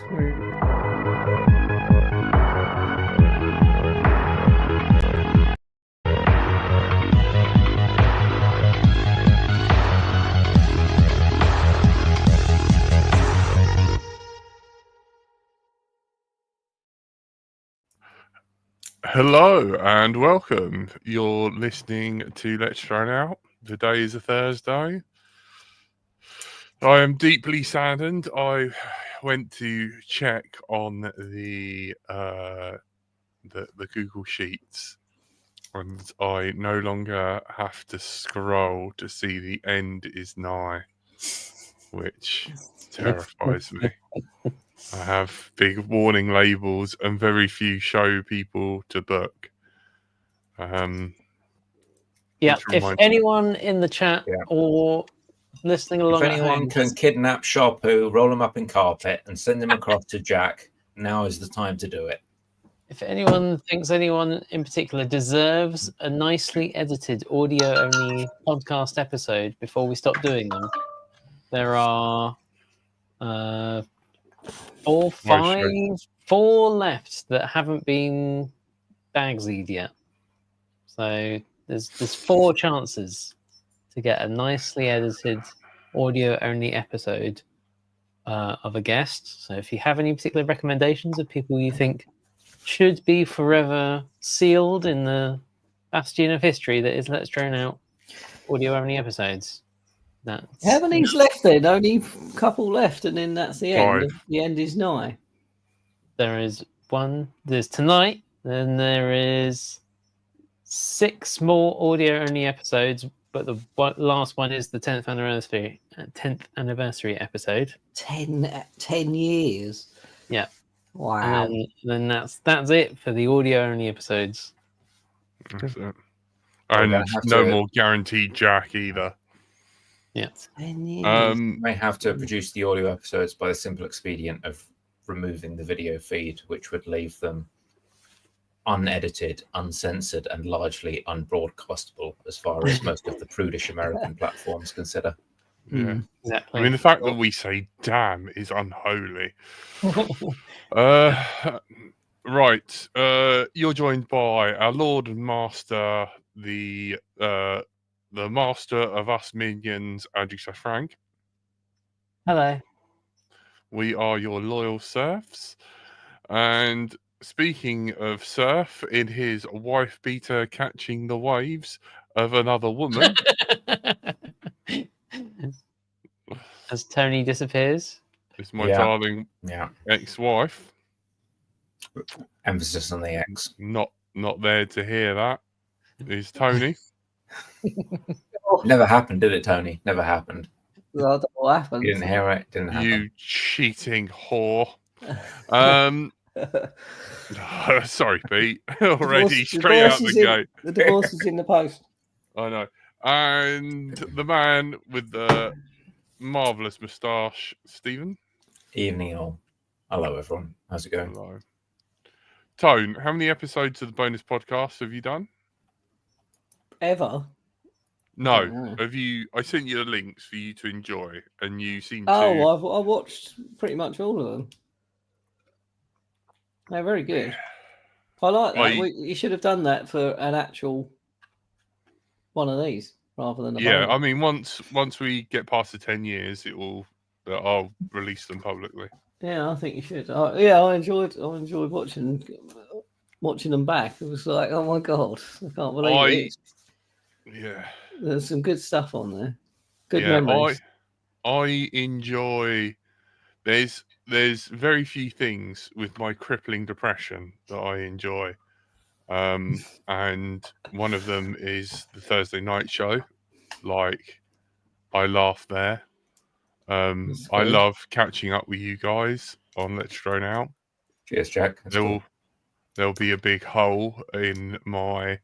Hello and welcome. You're listening to Let's Drown Out. Today is a Thursday. I am deeply saddened. I went to check on the Google Sheets, and I no longer have to scroll to see the end is nigh, which terrifies me. I have big warning labels and very few show people to book. Yeah, if anyone in the chat or listening along if anyone can kidnap Sharpoo, roll him up in carpet and send him across to Jack, now is the time to do it. If anyone thinks anyone in particular deserves a nicely edited audio-only podcast episode before we stop doing them, there are 4 left that haven't been bagsied yet. So there's 4 chances to get a nicely edited audio-only episode of a guest. So if you have any particular recommendations of people you think should be forever sealed in the bastion of history that is Let's Drown Out audio-only episodes. How many's left then? Only a couple left, and then that's the end. The end is nigh. There is one. There's tonight, then there is 6 more audio-only episodes, but the last one is the 10th anniversary episode. 10 years. Yeah. Wow. And then that's it for the audio-only episodes. That's it. And no more guaranteed Jack either. Yeah. 10 years. May have to produce the audio episodes by the simple expedient of removing the video feed, which would leave them unedited, uncensored, and largely unbroadcastable as far as most of the prudish American platforms consider. Yeah, exactly. I mean, the fact that we say "damn" is unholy. Right, you're joined by our Lord and Master, the Master of us minions, Andrew Sir Frank. Hello. We are your loyal serfs, and speaking of surf, in his wife beater catching the waves of another woman. As Tony disappears. It's my darling ex-wife. Emphasis on the ex. Not there to hear that. Is Tony. Never happened, did it, Tony? Never happened. Well, I don't know what happened. You didn't hear it? Didn't happen. You cheating whore. Sorry, Pete. Already straight out the gate. The divorce is in the post. I know. And the man with the marvellous moustache, Stephen. Evening all. Hello, everyone. How's it going? Hello. Tone, how many episodes of the bonus podcast have you done? Ever? No. Have you? I sent you the links for you to enjoy, and you seem to. I watched pretty much all of them. They're very good. I like that. You should have done that for an actual one of these rather than bonus. I mean, once we get past the 10 years, I'll release them publicly. Yeah, I think you should. I enjoyed watching them back. It was like, oh my god, I can't believe it. Yeah, there's some good stuff on there. Good memories. I enjoy. There's very few things with my crippling depression that I enjoy, and one of them is the Thursday night show. Like, I laugh there. I love catching up with you guys on Let's Drown Out. Cheers, Jack. There'll be a big hole in my.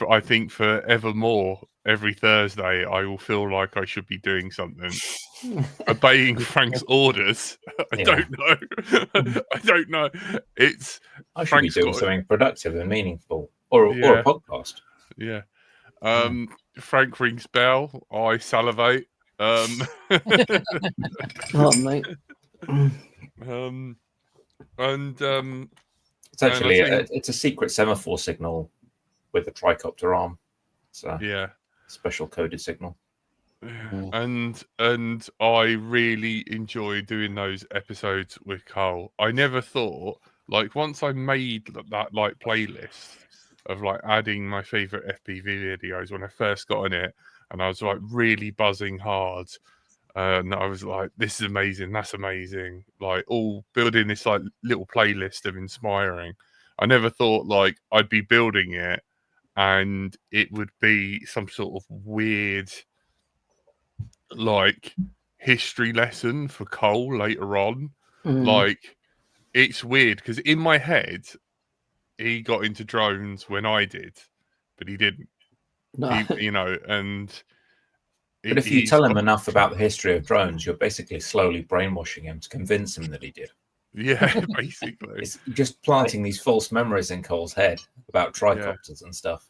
I think forevermore, every Thursday, I will feel like I should be doing something, obeying Frank's orders. I don't know. I don't know. I should be doing something productive and meaningful, or a podcast. Yeah. Frank rings bell. I salivate. Oh, mate. And It's actually And I think- it's a secret semaphore signal with a tricopter arm. It's a yeah. special coded signal. And I really enjoy doing those episodes with Cole. I never thought, like, once I made that like playlist of like adding my favorite FPV videos when I first got on it, and I was like really buzzing hard, and I was like, this is amazing, that's amazing, like all building this like little playlist of inspiring. I never thought like I'd be building it and it would be some sort of weird like history lesson for Cole later on. Like, it's weird because in my head he got into drones when I did, but he didn't. No. He, you know, and But if you tell him enough about the history of drones, you're basically slowly brainwashing him to convince him that he did. yeah, basically, It's just planting these false memories in Cole's head about tricopters and stuff.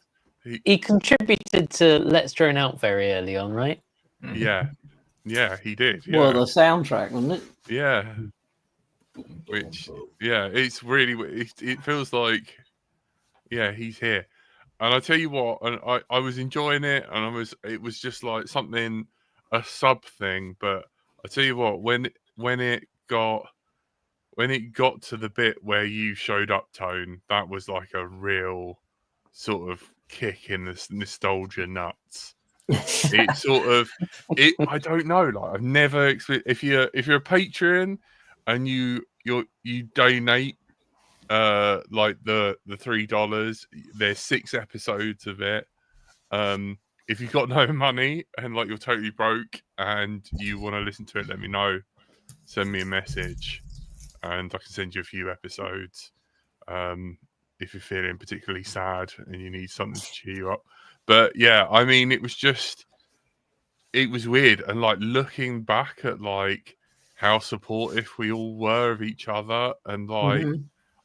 He contributed to Let's Drone Out very early on, right? yeah, he did. Yeah, Well, the soundtrack, wasn't it? yeah. Which, yeah, it's really, it feels like, yeah, he's here. And I tell you what, and I was enjoying it, and it was just like something, a sub thing. But I tell you what, when it got to the bit where you showed up, Tone, that was like a real sort of kick in the nostalgia nuts. It sort of, I don't know, like I've never if you're a Patreon and you donate like the $3, there's 6 episodes of it. If you've got no money and like you're totally broke and you want to listen to it, let me know, send me a message and I can send you a few episodes if you're feeling particularly sad and you need something to cheer you up. But yeah, I mean, it was weird. And like looking back at like how supportive we all were of each other, and like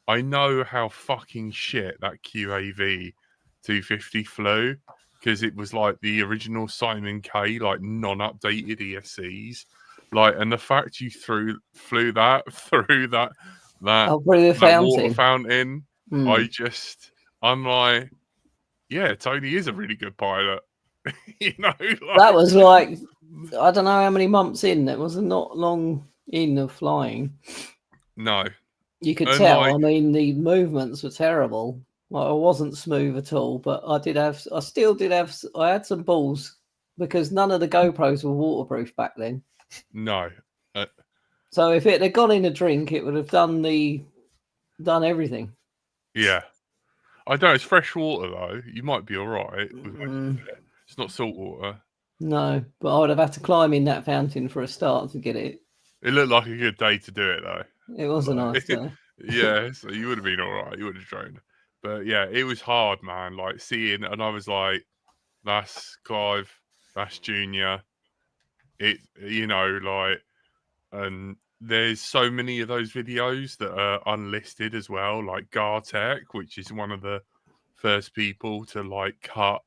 I know how fucking shit that QAV 250 flew, because it was like the original Simon K, like non-updated ESCs. Like, and the fact you flew that through that through the water fountain, I'm like, yeah, Tony is a really good pilot. You know, like, that was like, I don't know how many months in. That was not long in of flying. no, You could And, tell. like- I mean, the movements were terrible. Like, I wasn't smooth at all, but I had some balls because none of the GoPros were waterproof back then. no. So if it had gone in a drink, it would have done everything. Yeah. I don't know, it's fresh water though. You might be all right. It's not salt water. No, but I would have had to climb in that fountain for a start to get it. It looked like a good day to do it though. It was a nice day. Yeah, so you would have been all right. You would have droned. But yeah, it was hard, man. Like seeing, and I was like, that's Clive, that's Junior. It, you know, like, and there's so many of those videos that are unlisted as well, like Gartech, which is one of the first people to like cut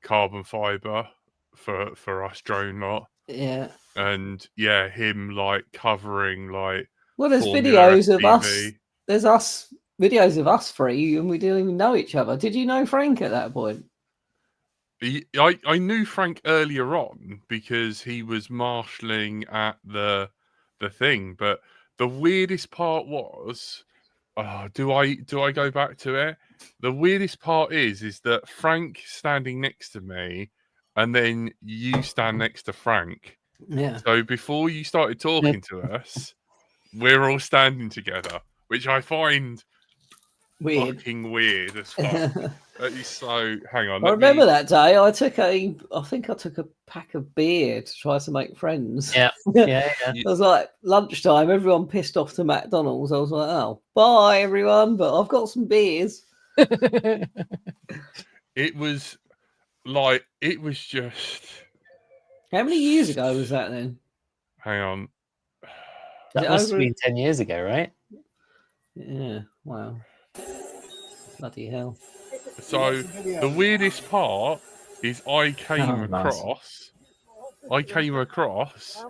carbon fiber for us drone lot. Yeah. And yeah, him like covering like, Well, there's Formula videos of us. FPV. There's videos of us three, and we didn't even know each other. Did you know Frank at that point? I knew Frank earlier on because he was marshalling at the thing, but the weirdest part was, do I go back to it? The weirdest part is that Frank standing next to me, and then you stand next to Frank. Yeah. So before you started talking to us, we're all standing together, which I find Weird. fucking weird as fuck. So hang on. I remember that day. I think I took a pack of beer to try to make friends. Yeah. Yeah. It was like lunchtime. Everyone pissed off to McDonald's. I was like, "Oh, bye everyone!" But I've got some beers. It was just. How many years ago was that then? Hang on. That it must have over- been 10 years ago, right? Yeah. Wow. Bloody hell. So the weirdest part is I came Oh, nice. across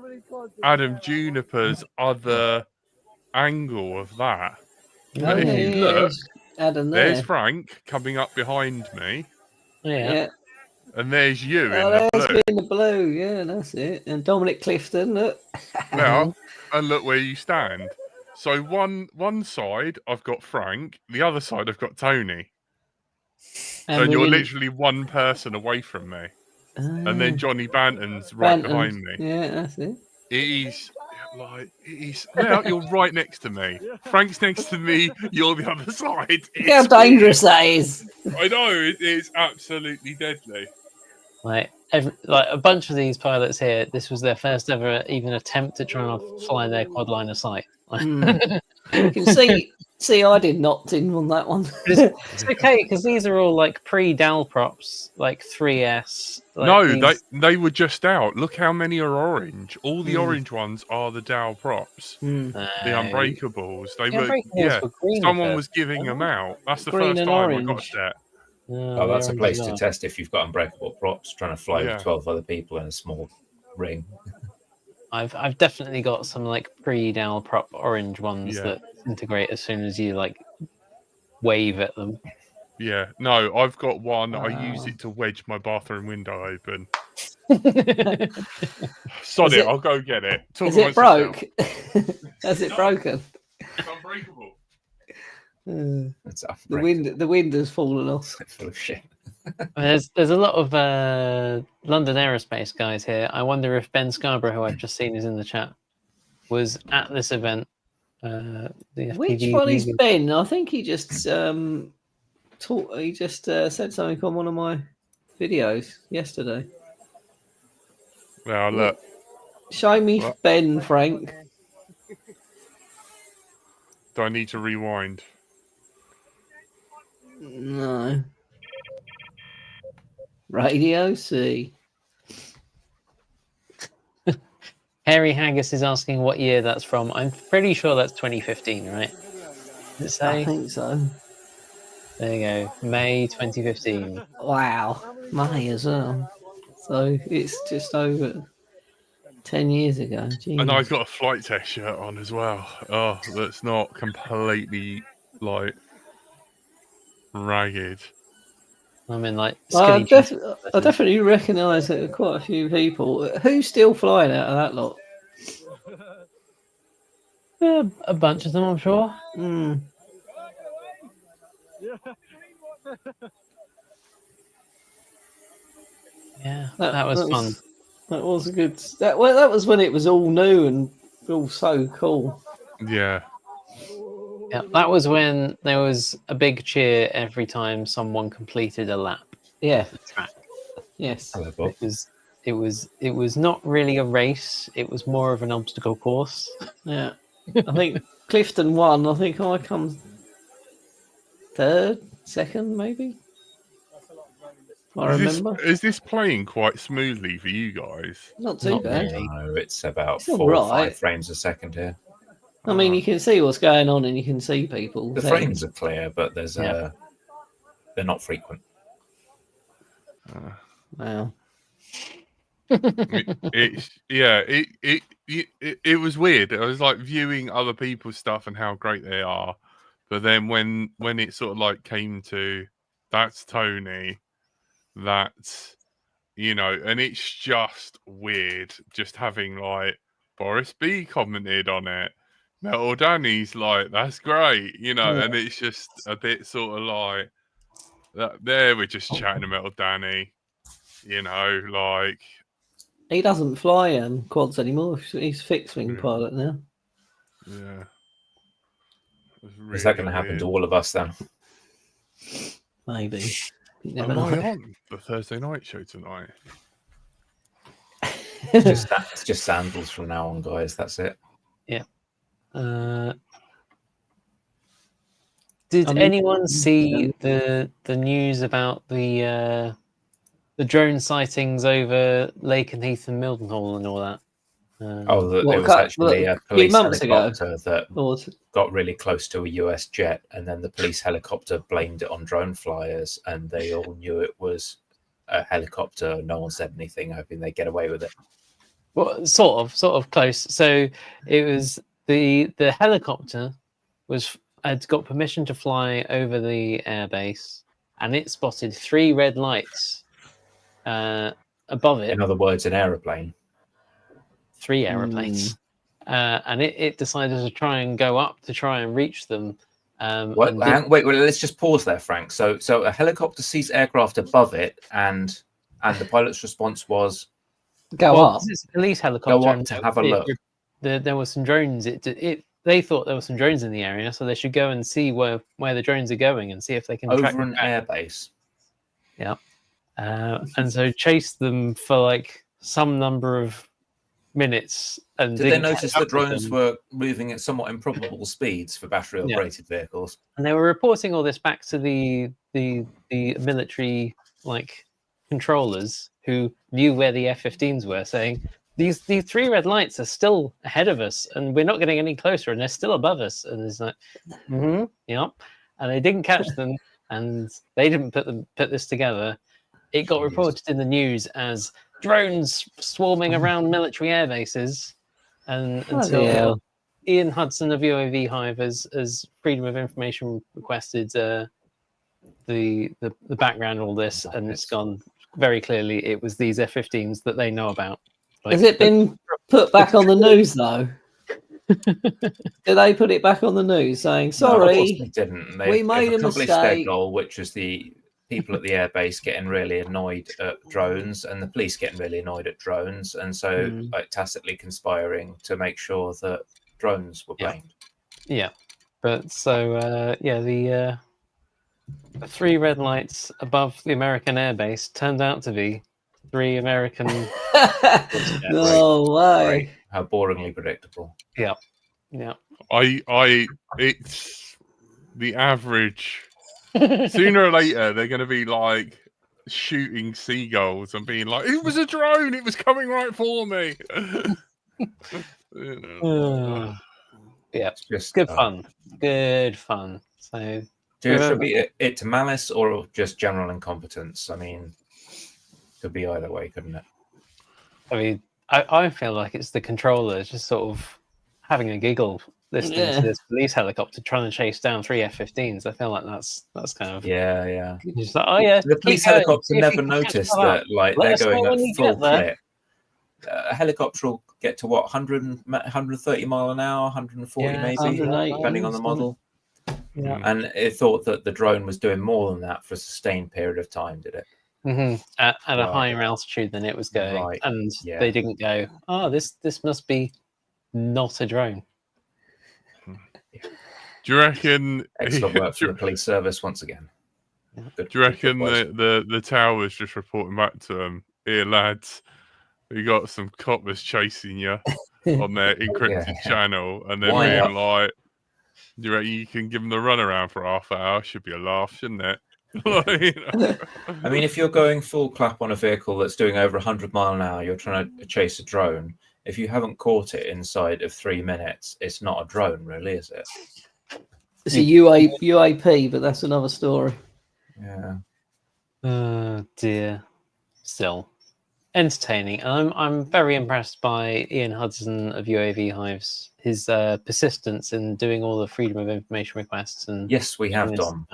Adam Juniper's other angle of that. Oh, if yeah, you yeah, look, it's Adam there's there. Frank coming up behind me, Yeah. Yeah. and there's you in Oh, the there's blue. me in the blue. Yeah, that's it. And Dominic Clifton. Look. Now, and look where you stand. So one side I've got Frank, the other side I've got Tony, and we're you're in- literally one person away from me. And then Johnny Banton's right Bantam. behind me. Yeah, that's it. It is like it is. Well, you're right next to me. Frank's next to me. You're the other side. Look how It's dangerous that is. weird. I know it is absolutely deadly. Like a bunch of these pilots here, this was their first ever even attempt at trying to fly their quad line of sight. You can see, I did knocked in on that one. It's okay because these are all like pre-Dal props, like 3S. Like No, these... they were just out. Look how many are orange. All the orange ones are the Dow props. The Unbreakables. They the were Unbreakables were green Someone first, was giving them out. That's the Green first and time I orange. got that. Oh, that's a the place orange to are. test if you've got unbreakable props, trying to fly Yeah. with 12 other people in a small ring. I've definitely got some like pre-Dal prop orange ones Yeah. that integrate as soon as you like wave at them. Yeah. No, I've got one. I use Wow. it to wedge my bathroom window open. It's Sod Is it, it- I'll go get it. Talk Is it amongst yourself. broke? Has it broken? It's unbreakable. It's The wind has fallen off. full of shit. There's a lot of London Aerospace guys here. I wonder if Ben Scarborough, who I've just seen is in the chat, was at this event. The Which FPV one is League. Ben? I think he just said something on one of my videos yesterday. Now look. Show me What? Ben, Frank. Do I need to rewind? No. Radio C. Harry Haggis is asking what year that's from. I'm pretty sure that's 2015, right? Does it I say? think so. There you go. May 2015. Wow. May as well. So it's just over 10 years ago. Jeez. And I've got a flight test shirt on as well. Oh, that's not completely like ragged. I mean, like, I skinny jeans. definitely recognise that there are quite a few people. Who's still flying out of that lot? A bunch of them, I'm sure. Hmm. Yeah, that was fun. That was a good. That was when it was all new and all so cool. Yeah. Yeah, that was when there was a big cheer every time someone completed a lap. Yeah. of the track. Yes. Hello, Bob. It was not really a race. It was more of an obstacle course. Yeah. I think Clifton won. I think I come third, second, maybe. I remember. Is this playing quite smoothly for you guys? Not too Not bad. really. No, it's about It's 4 all or 5 right. frames a second here. I mean, you can see what's going on and you can see people. The there. frames are clear, but there's Yeah. they're not frequent. Wow. It was weird. It was like viewing other people's stuff and how great they are, but then when it sort of like came to that's Tony, that's and it's just weird just having like Boris B commented on it. Metal Danny's like, that's great, and it's just a bit sort of like that. There, we're just chatting to Metal Danny, like. He doesn't fly quads anymore. He's fixed wing Yeah. pilot now. Yeah. Is that going to happen to all of us then? Maybe. You never Am I know. on the Thursday night show tonight? It's just sandals from now on, guys. That's it. Did I mean- anyone see the news about the drone sightings over Lake and Heath and Mildenhall and all that? It What, was cut- actually a a few police months ago? helicopter that Or got really close to a US jet, and then the police helicopter blamed it on drone flyers, and they all knew it was a helicopter. No one said anything, hoping they'd get away with it. Well, sort of close. So it was the helicopter was had got permission to fly over the airbase, and it spotted 3 red lights above it. In other words, an aeroplane. 3 aeroplanes. And it decided to try and go up to try and reach them. Wait, let's just pause there, Frank. So a helicopter sees aircraft above it, and the pilot's response was Go well, up. 'cause it's a police helicopter. go up and to have a look. There were some drones. They thought there were some drones in the area, so they should go and see where the drones are going and see if they can track Over an them back. airbase. Yeah. And so chased them for like some number of minutes. And Did they didn't notice catch up that with drones them. were moving at somewhat improbable speeds for battery-operated vehicles? And they were reporting all this back to the military like controllers who knew where the F-15s were, saying these 3 red lights are still ahead of us, and we're not getting any closer, and they're still above us. And it's like, yeah. And they didn't catch them, and they didn't put this together. It got Jeez. reported in the news as drones swarming around military air bases, and until hell. Ian Hudson of UAV Hive has Freedom of Information requested the background of all this, and it's gone very clearly. It was these F-15s that they know about. Like, Has it been put back on the news though? Did they put it back on the news saying No, of course sorry? they didn't. we made they've a accomplished their mistake. goal, which was the people at the airbase getting really annoyed at drones, and the police getting really annoyed at drones, and so like tacitly conspiring to make sure that drones were Yeah. blamed. Yeah, but so the 3 red lights above the American airbase turned out to be 3 American. No way. Right. How boringly predictable. Yeah. It's the average. Sooner or later, they're going to be like shooting seagulls and being like, "It was a drone. It was coming right for me." You know. Yeah, It's just good fun. Good fun. So Should be it to malice or just general incompetence? I mean, could be either way, couldn't it? I mean, I feel like it's the controller just sort of having a giggle listening to this police helicopter trying to chase down 3 F-15s. I feel like that's kind of Yeah. just like, oh yeah. The police keep going, helicopter see if never you can catch noticed them up. that, like, Let they're us know going when at you full get there. clip. A helicopter will get to what, 130 mile an hour, 140 Yeah, maybe, 180, depending on the something. model. Yeah. And it thought that the drone was doing more than that for a sustained period of time, did it? At a Right. higher altitude than it was going, Right. and Yeah. they didn't go, oh, this must be not a drone. Do you reckon? Excellent work do, for the police service once again. Good, do you reckon good the tower's just reporting back to them? Here, lads, we got some coppers chasing you on their encrypted Yeah. channel, and then Why being like, "Do you reckon you can give them the runaround for half hour? Should be a laugh, shouldn't it?" I mean, if you're going full clap on a vehicle that's doing over 100 mile an hour, you're trying to chase a drone. If you haven't caught it inside of 3 minutes, it's not a drone, really, is it? It's a UAP, but that's another story. Yeah. Oh dear. Still entertaining. I'm very impressed by Ian Hudson of UAV Hives. His persistence in doing all the Freedom of Information requests and Yes, we have, Yes. Dom.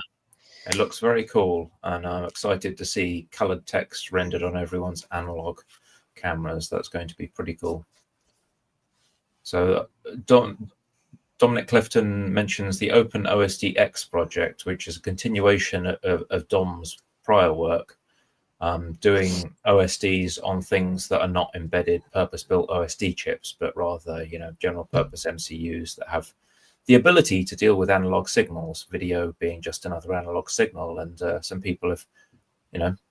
It looks very cool, and I'm excited to see coloured text rendered on everyone's analog cameras. That's going to be pretty cool. So, Dominic Clifton mentions the Open OSDX project, which is a continuation of Dom's prior work, doing OSDs on things that are not embedded, purpose-built OSD chips, but rather, general-purpose MCUs that have the ability to deal with analog signals, video being just another analog signal. And some people have,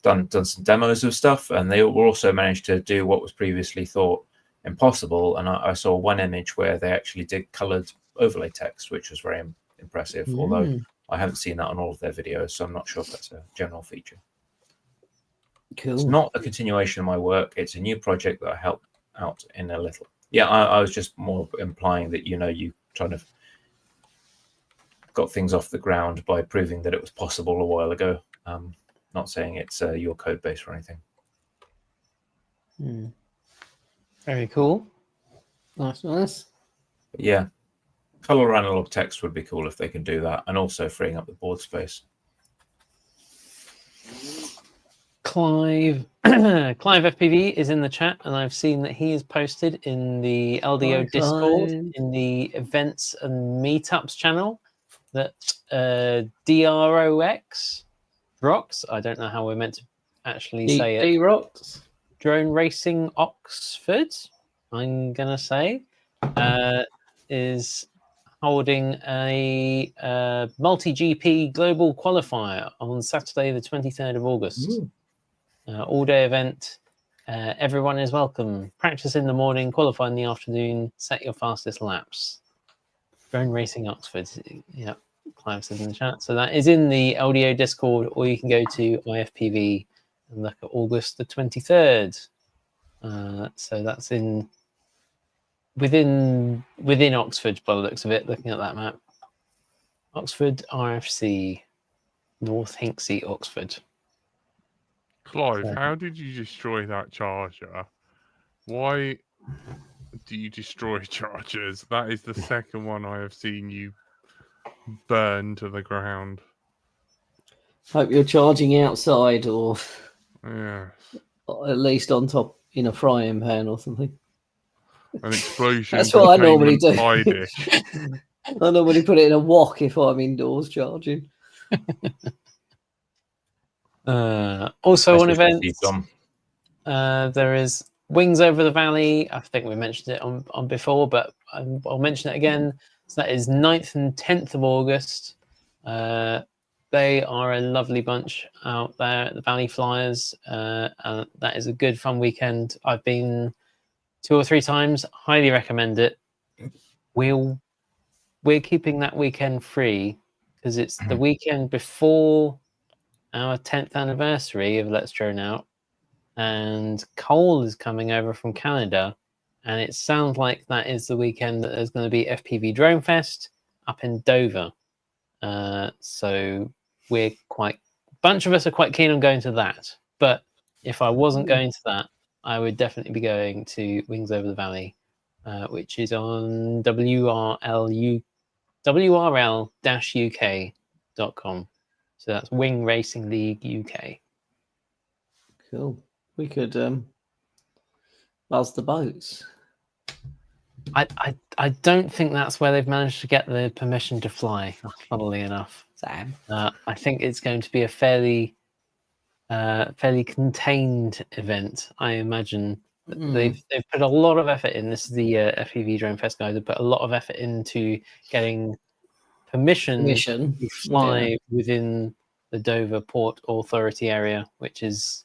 done some demos of stuff, and they will also managed to do what was previously thought impossible. And I saw one image where they actually did colored overlay text, which was very impressive, although I haven't seen that on all of their videos, so I'm not sure if that's a general feature. Cool. It's not a continuation of my work. It's a new project that I helped out in a little. Yeah, I was just more implying that, you kind of got things off the ground by proving that it was possible a while ago. Not saying it's your code base or anything. very cool. Nice. But yeah, Color analog text would be cool if they can do that, and also freeing up the board space. Clive FPV is in the chat, and I've seen that he is posted in the LDO Hi, Discord Clive. in the events and meetups channel that DROX rocks. I don't know how we're meant to actually say it. D rocks. Drone Racing Oxford, I'm gonna say, is holding a multi-GP global qualifier on Saturday, the 23rd of August. All-day event. Everyone is welcome. Practice in the morning, qualify in the afternoon, set your fastest laps. Drone Racing Oxford. Yeah, Clive says in the chat. So that is in the LDO Discord, or you can go to IFPV and look at August the 23rd. So that's within Oxford by the looks of it, looking at that map. Oxford RFC, North Hinksey, Oxford. Clive, how did you destroy that charger? Why do you destroy chargers? That is the second one I have seen you burn to the ground. Hope you're charging outside, or Yes. at least on top in a frying pan or something. An explosion. That's what I normally do. pie dish. I normally put it in a wok if I'm indoors charging. Also on Nice to see you, events, Tom. there is Wings Over the Valley. I think we mentioned it on before, but I'll mention it again. So that is 9th and 10th of August. They are a lovely bunch out there, the Valley Flyers. And that is a good, fun weekend. I've been 2 or 3 times. Highly recommend it. We're keeping that weekend free because it's the weekend before our 10th anniversary of Let's Drone Out, and Cole is coming over from Canada, and it sounds like that is the weekend that there's going to be FPV Drone Fest up in Dover. So we're a bunch of us are quite keen on going to that. But if I wasn't going to that, I would definitely be going to Wings Over the Valley, which is on WRL-UK.com. So that's Wing Racing League UK. Cool. We could buzz the boats. I don't think that's where they've managed to get the permission to fly, funnily enough. Sam. I think it's going to be a fairly contained event. I imagine they've put a lot of effort in. This is the FPV Drone Fest guys. They put a lot of effort into getting permission to fly within the Dover Port Authority area, which is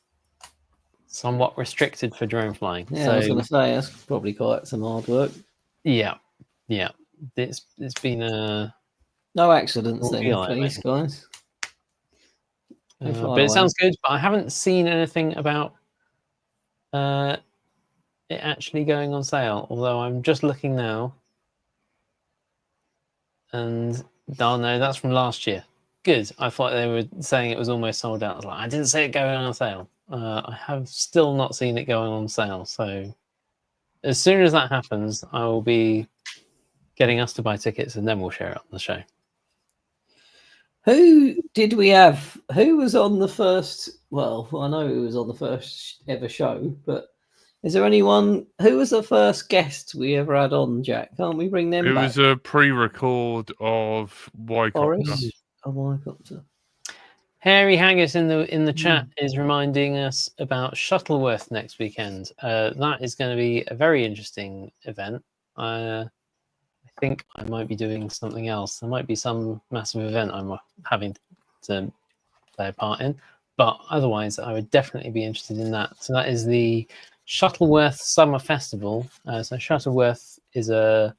somewhat restricted for drone flying. Yeah, so, I was going to say that's probably quite some hard work. Yeah. It's been no accidents then, feel please, guys. But it sounds good. But I haven't seen anything about it actually going on sale. Although I'm just looking now, and oh no, that's from last year. Good. I thought they were saying it was almost sold out. I was like, I didn't see it going on sale. I have still not seen it going on sale. So as soon as that happens, I will be getting us to buy tickets, and then we'll share it on the show. Who did we have? Who was on the first? Well, I know who was on the first ever show, but is there anyone? Who was the first guest we ever had on, Jack? Can't we bring them It back? was a pre-record of Wycopter. Boris? Oh, Wycopter. Harry Haggis in the chat is reminding us about Shuttleworth next weekend. That is going to be a very interesting event. I think I might be doing something else. There might be some massive event I'm having to play a part in, but otherwise I would definitely be interested in that. So that is the Shuttleworth Summer Festival. So Shuttleworth is a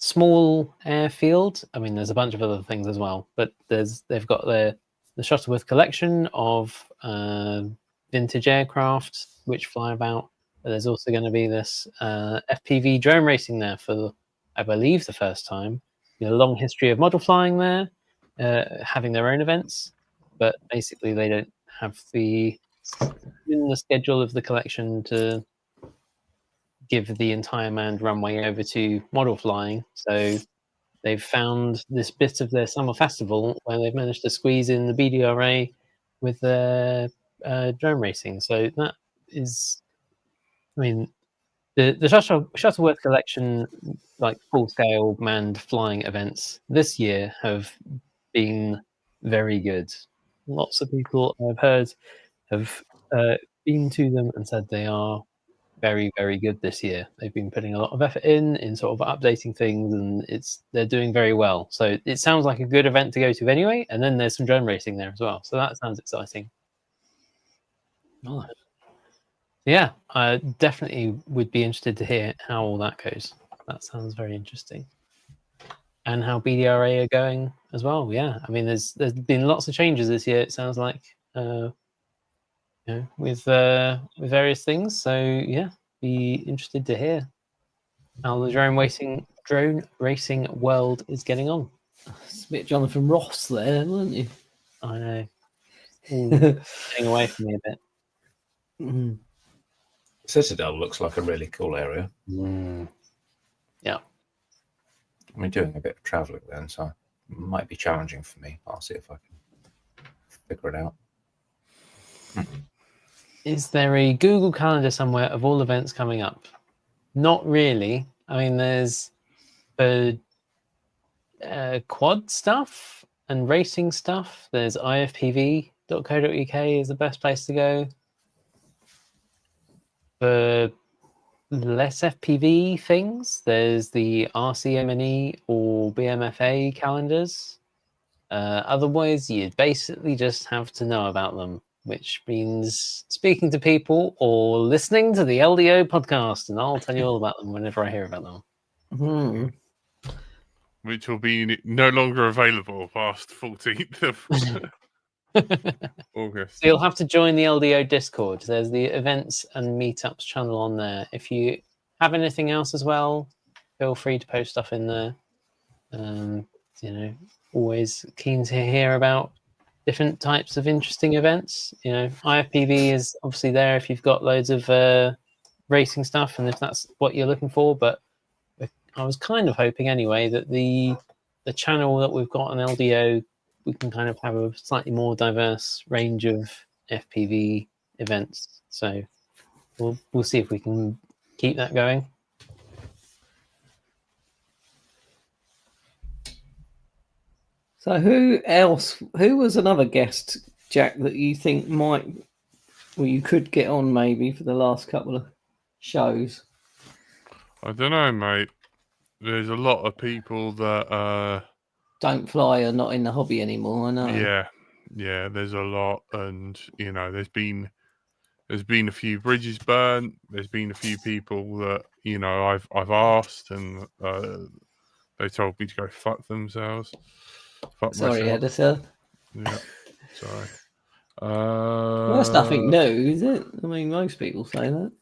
small airfield. I mean, there's a bunch of other things as well, but they've got the Shuttleworth collection of vintage aircraft which fly about. But there's also going to be this FPV drone racing there for, I believe, the first time. A long history of model flying there, having their own events, but basically they don't have in the schedule of the collection to give the entire manned runway over to model flying. So they've found this bit of their summer festival where they've managed to squeeze in the BDRA with their drone racing. So that is, I mean, the Shuttleworth Collection, like full-scale manned flying events this year have been very good. Lots of people I've heard have been to them and said they are very, very good this year. They've been putting a lot of effort in sort of updating things, and they're doing very well. So it sounds like a good event to go to anyway. And then there's some drone racing there as well. So that sounds exciting. Nice. Yeah, I definitely would be interested to hear how all that goes. That sounds very interesting. And how BDRA are going as well. Yeah, I mean, there's been lots of changes this year. It sounds like, with various things. So yeah, be interested to hear how the drone racing world is getting on. It's a bit Jonathan Ross there, weren't you? I know, getting away from me a bit. Mm. Citadel looks like a really cool area. Yeah. I'm doing a bit of travelling then, so it might be challenging for me. I'll see if I can figure it out. Is there a Google Calendar somewhere of all events coming up? Not really. I mean, there's the quad stuff and racing stuff. There's ifpv.co.uk is the best place to go. For less FPV things, there's the RCMNE or BMFA calendars. Otherwise, you'd basically just have to know about them, which means speaking to people or listening to the LDO podcast, and I'll tell you all about them whenever I hear about them. Mm. Which will be no longer available past 14th of August. So you'll have to join the LDO Discord. There's the events and meetups channel on there. If you have anything else as well, feel free to post stuff in there. Always keen to hear about different types of interesting events. IFPV is obviously there if you've got loads of racing stuff and if that's what you're looking for. But I was kind of hoping anyway that the channel that we've got on LDO, we can kind of have a slightly more diverse range of FPV events. So we'll see if we can keep that going. So who was another guest, Jack, that you think you could get on maybe for the last couple of shows? I don't know, mate. There's a lot of people that Don't fly are not in the hobby anymore, I know. yeah, there's a lot, and there's been a few bridges burnt. There's been a few people that I've asked, and they told me to go fuck themselves. Sorry, myself. editor. Yeah, sorry. Well, that's nothing new, is it? I mean, most people say that.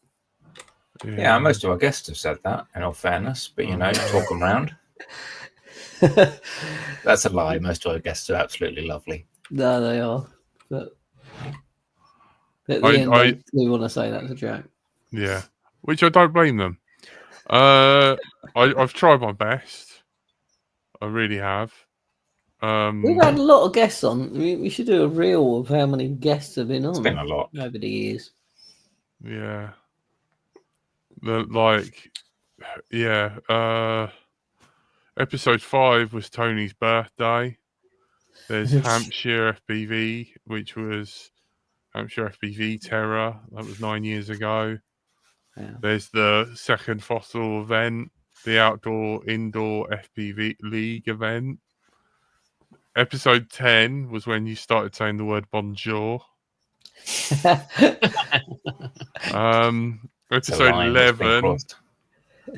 Yeah, most of our guests have said that, in all fairness, but talk them round. That's a lie. Most of our guests are absolutely lovely. No, they are. But at the end, I do want to say that to Jack. Yeah, which I don't blame them. I've tried my best. I really have. We've had a lot of guests on. We should do a reel of how many guests have been on. It's been a lot over the years. Yeah. Episode 5 was Tony's birthday. There's Hampshire FPV, which was Hampshire FPV Terror. That was 9 years ago. Yeah. There's the second Fossil event, the Outdoor-Indoor FPV League event. Episode 10 was when you started saying the word bonjour. Episode 11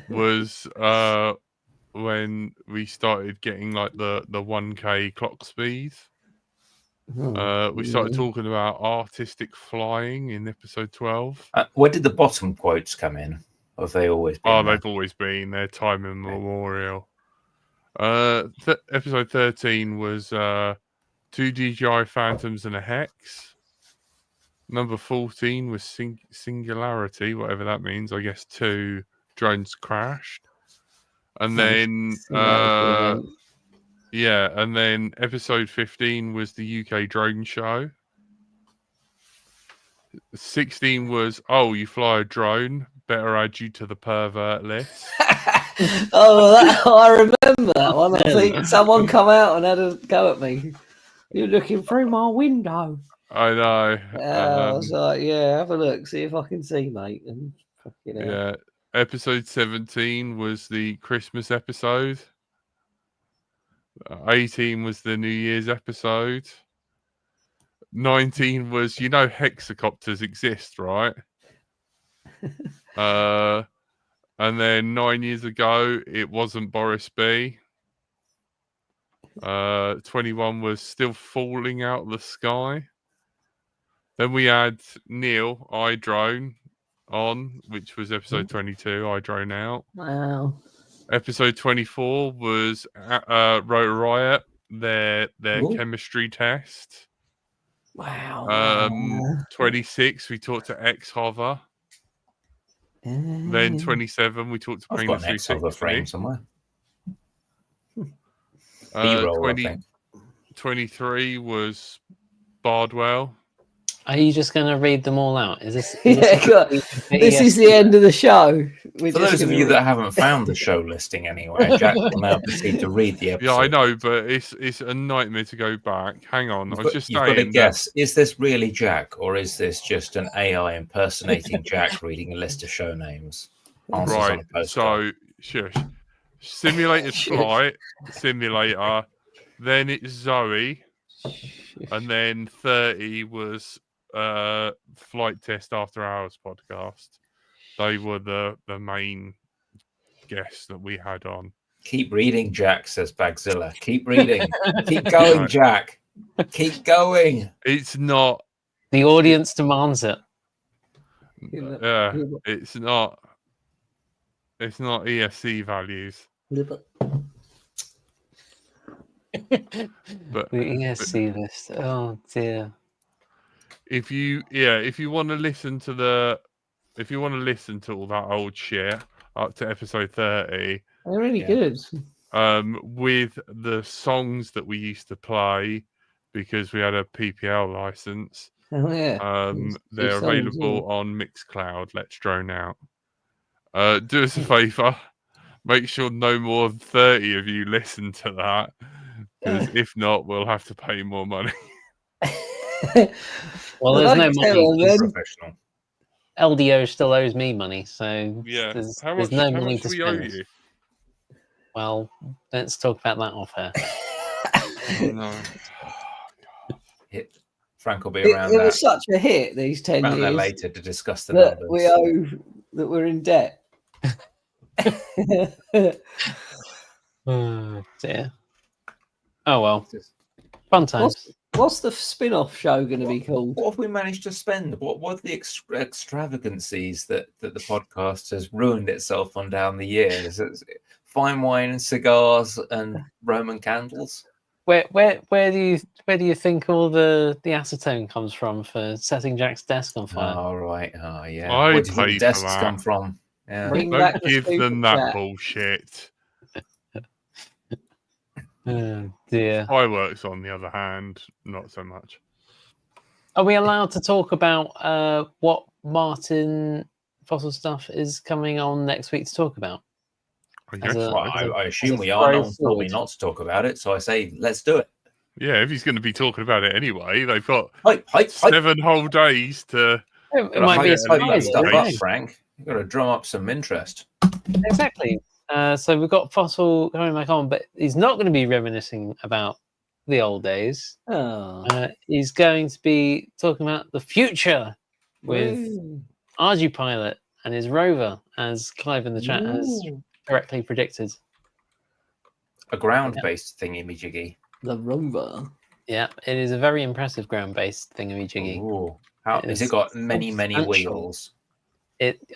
was when we started getting like the 1K clock speed. We started talking about artistic flying in episode 12. Where did the bottom quotes come in? Or have they always been there? They've always been there, time immemorial. Episode 13 was 2 DJI Phantoms and a Hex. Number 14 was Singularity, whatever that means. I guess 2 drones crashed. And Hmm. then So that was a good event. yeah, and then episode 15 was the UK drone show. 16 was, oh, you fly a drone, better add you to the pervert list. I remember that one. I think someone come out and had a go at me. You're looking through my window. I know. I was like, yeah, have a look, see if I can see, mate. And fucking hell. Yeah. Episode 17 was the Christmas episode. 18 was the New Year's episode. 19 was, hexacopters exist, right? And then 9 years ago, it wasn't Boris B. 21 was still falling out of the sky. Then we had Neil, iDrone, on, which was episode 22, iDrone out. Wow. Episode 24 was Rotor Riot, their Ooh. chemistry test. Wow. 26, we talked to X-Hover. Then 27, we talked to I've Painter got an X-Hover frame 360. somewhere. B-roll, I think. 23 was Bardwell. Are you just going to read them all out? Is this? Yeah, God, this is the end of the show. For those of you that haven't found the show listing anywhere, Jack will now proceed to read the episode. Yeah, I know, but it's a nightmare to go back. Hang on, I was just You've got to saying. guess, is this really Jack, or is this just an AI impersonating Jack reading a list of show names? Answers on Right, a postcard. so shush. Simulated flight, simulator. Then it's Zoe, and then 30 was Flight Test After Hours podcast. They were the main guests that we had on. Keep reading, Jack, says Bagzilla. Keep reading. Keep going, Jack. Keep going. It's not. The audience demands it. Yeah, it's not. It's not ESC values. But The ESC list. Oh dear. if you want to listen to all that old shit up to episode 30, They're really Yeah. good. with the songs that we used to play because we had a PPL license, Oh yeah. they're songs, available on Mixcloud. Let's Drone Out. Do us a favor, make sure no more than 30 of you listen to that, because if not, we'll have to pay more money. Well, there's no Like money. Taylor, then. Professional. LDO still owes me money, so Yeah, there's how much? no How money much to do we owe spend. you? Well, let's talk about that off air. Oh, no. Frank will be It around was such a hit these 10 around there years later to discuss the that numbers. we owe that we're in debt. Oh dear. Oh well. Fun times. What's the spin-off show going to be called? What have we managed to spend? What are the extravagancies that the podcast has ruined itself on down the years? It's fine wine and cigars and Roman candles. Where do you think all the acetone comes from for setting Jack's desk on fire? Oh right, oh yeah. I Where do you think paid for desks that. come from? Yeah. Bring back Don't the give them stupid that chat. bullshit. Oh dear. Fireworks, on the other hand, not so much. Are we allowed to talk about what Martin Fossil stuff is coming on next week to talk about? I As guess a- so. Well, I assume as a we are. No throw one told me forward. not to talk about it, so I say let's do it. Yeah, if he's going to be talking about it anyway, they've got Hype, hype, hype. 7 whole days to. It might be a Hype that surprise. stuff really. up, Frank. You've got to drum up some interest. Exactly. So we've got Fossil coming back on, but he's not going to be reminiscing about the old days. Oh, He's going to be talking about the future with woo. Arduino and his rover, as Clive in the chat has Ooh, correctly predicted. A ground-based thingy-majiggy. the rover. Yeah, it is a very impressive ground-based thingamajiggy. Ooh. How, It has is it got many substantial. wheels?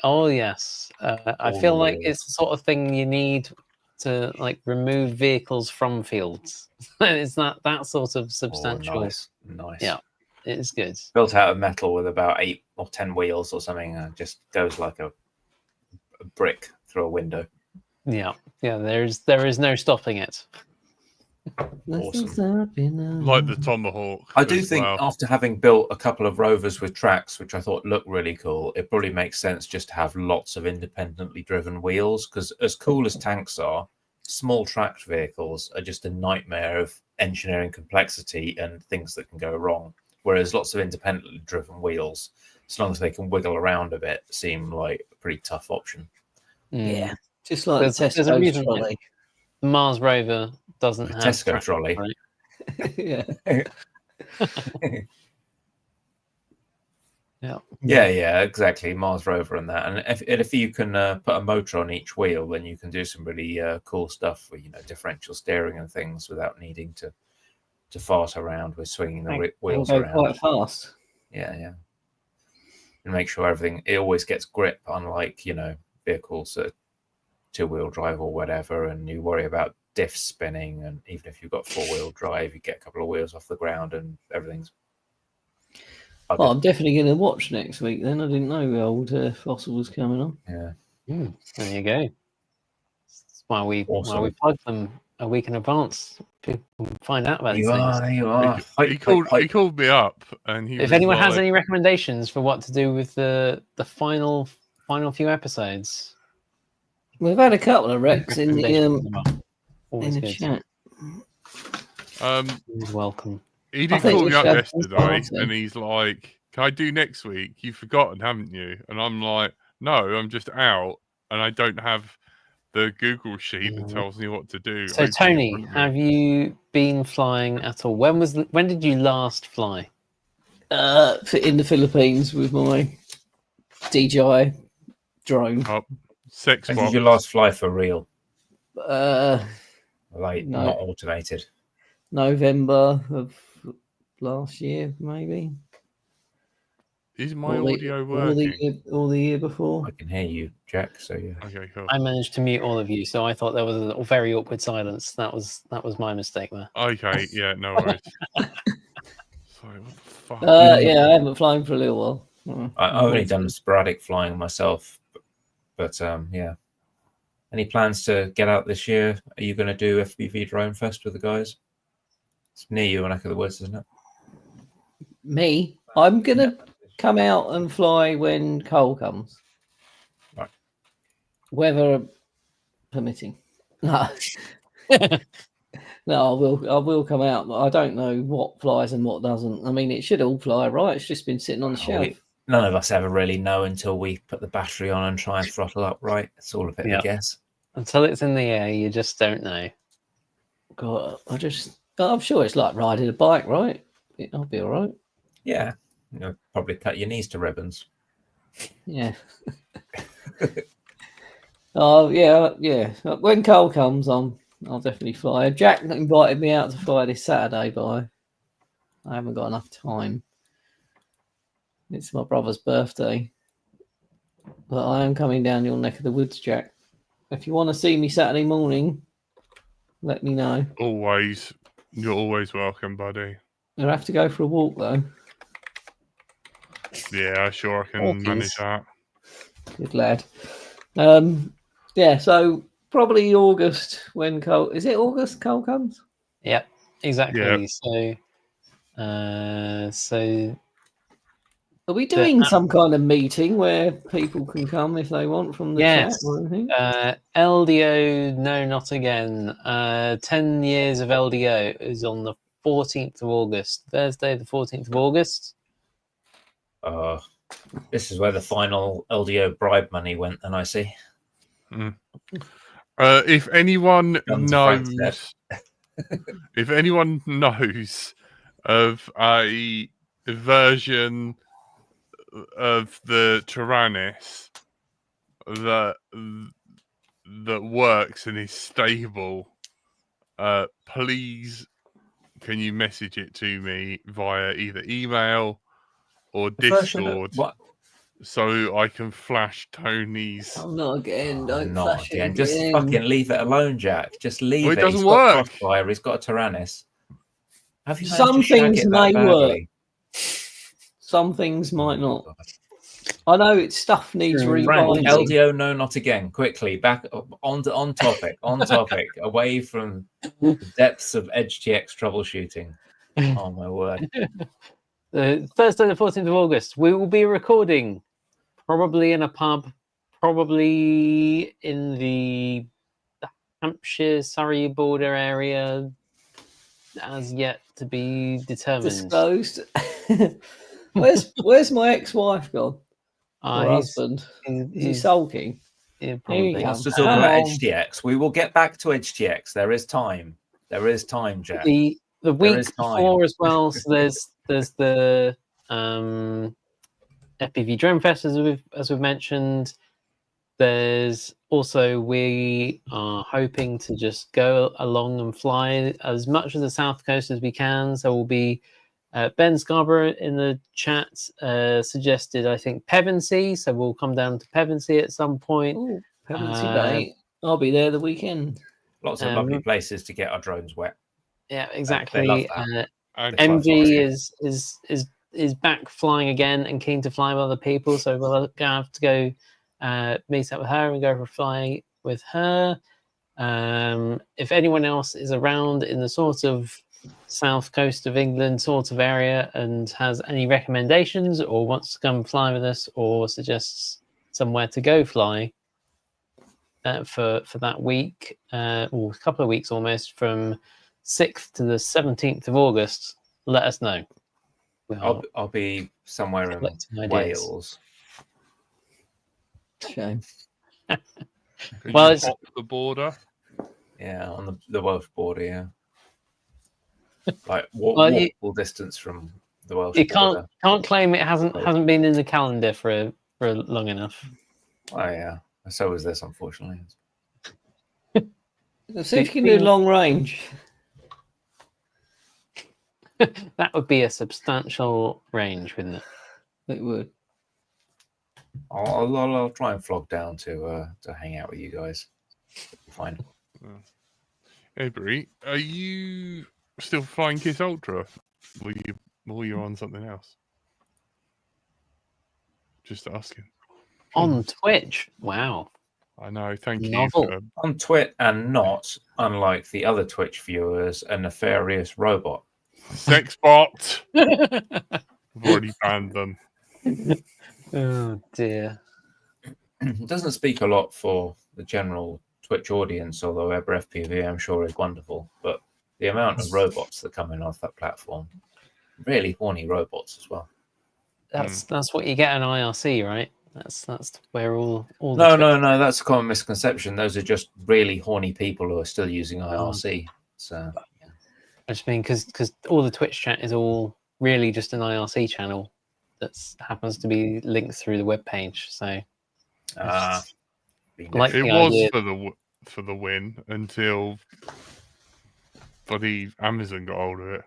Oh yes, I All feel the like wheels. it's the sort of thing you need to like remove vehicles from fields. It's that sort of substantial. Oh, nice, nice. Yeah. It's good. Built out of metal with about 8 or 10 wheels or something. Just goes like a brick through a window. Yeah. There is no stopping it. Like the Tomahawk. I do as think well. after having built a couple of Rovers with tracks, which I thought looked really cool, it probably makes sense just to have lots of independently driven wheels, because as cool as tanks are, small tracked vehicles are just a nightmare of engineering complexity and things that can go wrong. Whereas lots of independently driven wheels, as long as they can wiggle around a bit, seem like a pretty tough option. Yeah, just like There's a the reason Tesco trolley. the Mars rover doesn't The have Tesco traffic, trolley. right? Yeah. Yeah, exactly. Mars rover and that. And if you can put a motor on each wheel, then you can do some really cool stuff with differential steering and things without needing to fart around with swinging the wheels Go around. quite fast. Yeah. And make sure it always gets grip, unlike vehicles that are two-wheel drive or whatever, and you worry about diff spinning. And even if you've got four-wheel drive, you get a couple of wheels off the ground and everything's. Well, I'm definitely going to watch next week. Then I didn't know the old Fossil was coming on. Yeah. There you go. That's why we plug them a week in advance. People can find out about these things. You are. He called me up, and If anyone has any recommendations for what to do with the final few episodes, We've had a couple of recs in always the good. chat. You're welcome. He I did think call we me up should have yesterday, Spartan. and he's like, "Can I do next week? You've forgotten, haven't you?" And I'm like, "No, I'm just out, and I don't have the Google sheet that tells me what to do." So, Tony, have you been flying at all? When did you last fly? In the Philippines with my DJI drone. Sex When box. did you last fly for real? No. Not automated. November of last year, maybe. Is my audio Or working? the year before. I can hear you, Jack. So yeah. Okay, cool. I managed to mute all of you, so I thought there was a very awkward silence. That was my mistake there. Okay, yeah, no worries. Sorry, what the fuck? Yeah, I haven't flown for a little while. I've only done sporadic flying myself, but yeah. Any plans to get out this year? Are you going to do FPV Drone Fest with the guys? It's near your neck of the woods, isn't it? Me? I'm going to come out and fly when Cole comes. Right. Weather permitting. No. No, I will come out, but I don't know what flies and what doesn't. I mean, it should all fly, right? It's just been sitting on the shelf. None of us ever really know until we put the battery on and try and throttle up, right? It's all a bit of a guess. Until it's in the air, you just don't know. God, I'm sure it's like riding a bike, right? I'll be all right. Yeah. You'll probably cut your knees to ribbons. Yeah. Oh, yeah. When Cole comes, I'll definitely fly. Jack invited me out to fly this Saturday, but I haven't got enough time. It's my brother's birthday. But I am coming down your neck of the woods, Jack. If you want to see me Saturday morning, let me know. Always. You're always welcome, buddy. You'll have to go for a walk, though. Yeah, sure, I can manage that. Good lad. Yeah, so probably August when Cole... Is it August Cole comes? Yep, exactly. Yep. So are we doing some kind of meeting where people can come if they want from the chat or anything? LDO, no, not again. 10 years of LDO is on the 14th of August, Thursday, the 14th of August. This is where the final LDO bribe money went, then I see. If anyone knows, if anyone knows of a version of the Tyrannus that works and is stable, please can you message it to me via either email or Discord so I can flash Tony's. Oh, not again. Don't not flash again. it Just fucking leave it alone, Jack. Just leave it. It doesn't He's work. got Crossfire. He's got a Tyrannus. Have you Some managed to shag things it that may work. badly? Some things might not. I know it's stuff needs True. Frank, revising. LDO, no, not again. Quickly, back on topic, away from the depths of EdgeTX troubleshooting. Oh my word! Thursday, the 14th of August, we will be recording, probably in a pub, probably in the Hampshire, Surrey border area, as yet to be determined. Disclosed. Where's my ex-wife gone? Or He's, husband? Is he he's sulking? yeah, Here probably. he Wants comes. to talk about Hello. HTX. We will get back to HTX. There is time. There is time, Jack. The There week is time. before as well. So there's the FPV Drone Fest as we've mentioned. There's also, we are hoping to just go along and fly as much of the south coast as we can. So we'll be Ben Scarborough in the chat suggested, I think, Pevensey. So we'll come down to Pevensey at some point. Ooh, Pevensey Bay. I'll be there the weekend. Lots of lovely places to get our drones wet. Yeah, They exactly. love that. And They MG is back flying again and keen to fly with other people. So we'll have to go meet up with her and go for a fly with her. If anyone else is around in the sort of south coast of England sort of area and has any recommendations or wants to come fly with us or suggests somewhere to go fly for that week, or a couple of weeks almost, from 6th to the 17th of August, let us know. I'll be somewhere in collecting ideas. Wales. Shame. Well, it's- off the border. Yeah, on the Welsh border. Yeah, like Well, walkable distance from the Welsh You border. can't claim it hasn't been in the calendar for long enough. Oh yeah, so was this, unfortunately. Let's see if you can do long range. That would be a substantial range, wouldn't it? It would. I'll try and flog down to hang out with you guys. Fine. Avery, are you still flying Kiss Ultra? Or you're on something else? Just asking. On Twitch. Wow. I know. Thank Novel. you. On Twit and not, unlike the other Twitch viewers, a nefarious robot. Sex bot. I've already banned them. Oh dear. It doesn't speak a lot for the general Twitch audience, although Ever FPV, I'm sure, is wonderful. But the amount of robots that come in off that platform, really horny robots as well. That's what you get in IRC, right? That's where all the No, that's a common misconception. Those are just really horny people who are still using IRC. So I just mean because all the Twitch chat is all really just an IRC channel that happens to be linked through the web page. So like It the was idea. for the win until bloody Amazon got hold of it.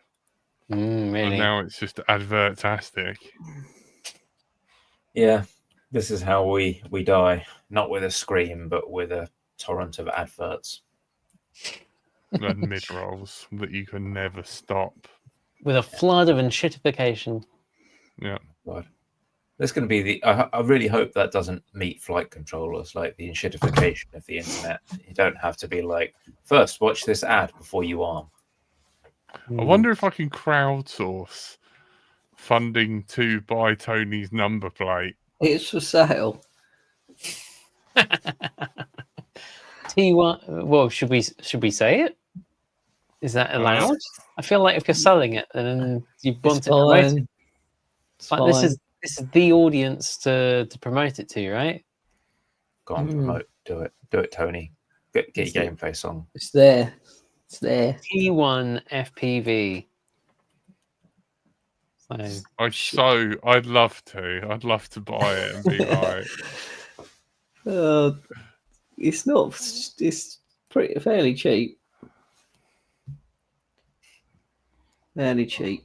And Really? now it's just advertastic. yeah, this is how we die, not with a scream, but with a torrent of adverts. And mid rolls that you can never stop. With a flood of enshittification. Yeah. God. There's going to be I really hope that doesn't meet flight controllers, like the enshittification of the internet. You don't have to be like, first watch this ad before you arm. I wonder if I can crowdsource funding to buy Tony's number plate. It's for sale. T1. Well, should we say it? Is that allowed? I feel like if you're selling it, then you want It's it promoted. fine. It's Like, this fine. is the audience to promote it to, right? Go on, promote. Do it, Tony. Get your gameplay song. It's there. It's there. T1 FPV. So I'd love to. I'd love to buy it and be like, It's not. It's fairly cheap. Fairly cheap.